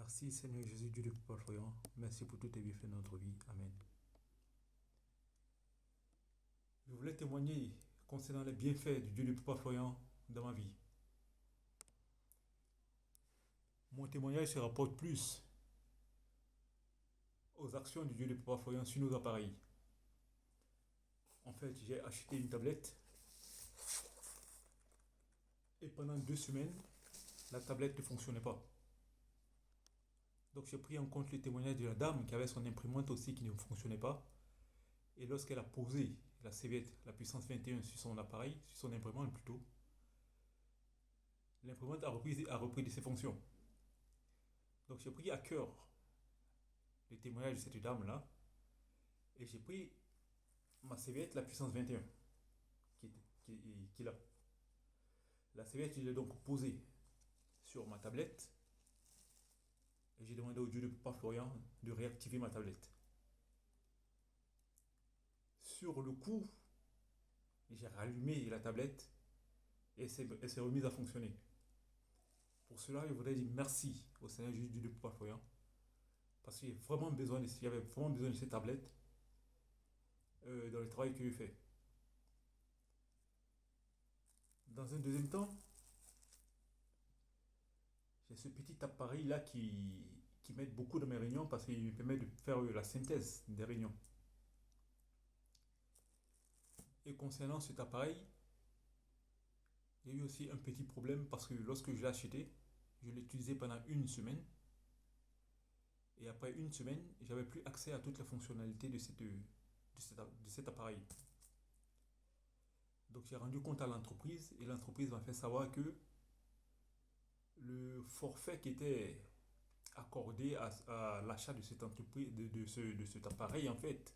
Merci Seigneur Jésus, Dieu de Papa Florian. Merci pour tous tes bienfaits dans notre vie. Amen. Je voulais témoigner concernant les bienfaits du Dieu de Papa Florian dans ma vie. Mon témoignage se rapporte plus aux actions du Dieu de Papa Florian sur nos appareils. En fait, j'ai acheté une tablette et pendant 2 semaines, la tablette ne fonctionnait pas. Donc j'ai pris en compte le témoignage de la dame qui avait son imprimante aussi qui ne fonctionnait pas. Et lorsqu'elle a posé la serviette, la puissance 21 sur son appareil, sur son imprimante plutôt, l'imprimante a repris de ses fonctions. Donc j'ai pris à cœur le témoignage de cette dame-là et j'ai pris ma serviette, la puissance 21, qui est là. La serviette, je l'ai donc posée sur ma tablette et j'ai demandé au Dieu de Papa Florian de réactiver ma tablette. Sur le coup, j'ai rallumé la tablette et elle s'est remise à fonctionner. Pour cela, je voudrais dire merci au Seigneur Jésus Dieu de Papa Florian parce qu'il y avait vraiment besoin de ces tablettes dans le travail que je fais. Dans un deuxième temps, j'ai ce petit appareil là qui m'aide beaucoup dans mes réunions parce qu'il me permet de faire la synthèse des réunions. Et concernant cet appareil, il y a eu aussi un petit problème parce que lorsque je l'ai acheté, je l'ai utilisé pendant une semaine. Et après une semaine, j'avais plus accès à toutes les fonctionnalités de cet appareil. Donc j'ai rendu compte à l'entreprise et l'entreprise m'a fait savoir que le forfait qui était accordé à l'achat de cette entreprise, de cet appareil en fait,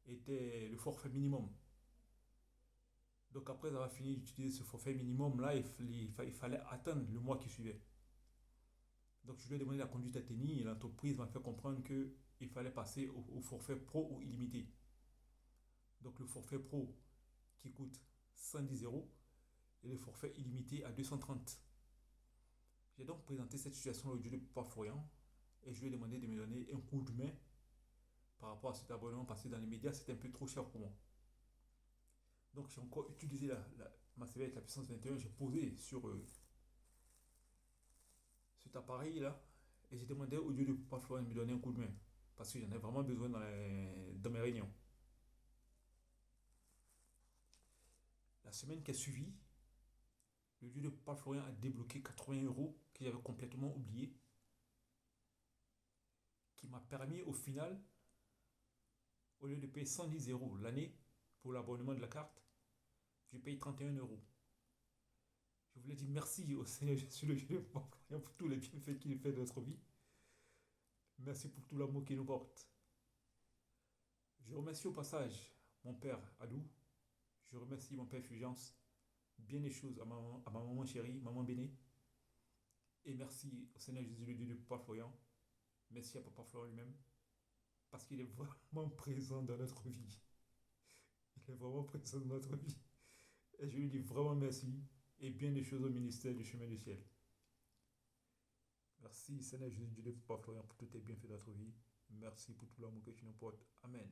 était le forfait minimum. Donc après avoir fini d'utiliser ce forfait minimum là, il fallait attendre le mois qui suivait. Donc je lui ai demandé la conduite à tenir et l'entreprise m'a fait comprendre qu'il fallait passer au forfait pro ou illimité. Donc le forfait pro qui coûte 110 euros et le forfait illimité à 230. J'ai donc présenté cette situation au Dieu de Papa Florian et je lui ai demandé de me donner un coup de main par rapport à cet abonnement parce que dans les médias c'était un peu trop cher pour moi. Donc j'ai encore utilisé ma CV avec la puissance 21, j'ai posé sur cet appareil là et j'ai demandé au Dieu de Papa Florian de me donner un coup de main parce que j'en ai vraiment besoin dans mes réunions. La semaine qui a suivi, le Dieu de Papa Florian a débloqué 80 euros que j'avais complètement oublié, qui m'a permis au final, au lieu de payer 110 euros l'année pour l'abonnement de la carte, je paye 31 euros. Je voulais dire merci au Seigneur Jésus, le Dieu de Papa Florian, pour tous les bienfaits qu'il fait de notre vie. Merci pour tout l'amour qu'il nous porte. Je remercie au passage mon père Adou. Je remercie mon père Fulgence. Bien des choses à ma maman chérie, maman Béné. Et merci au Seigneur Jésus, le Dieu de Papa Florian. Merci à Papa Florian lui-même. Parce qu'il est vraiment présent dans notre vie. Il est vraiment présent dans notre vie. Et je lui dis vraiment merci. Et bien des choses au ministère du chemin du ciel. Merci Seigneur Jésus, Dieu de Papa Florian, pour tous tes bienfaits dans notre vie. Merci pour tout l'amour que tu nous portes. Amen.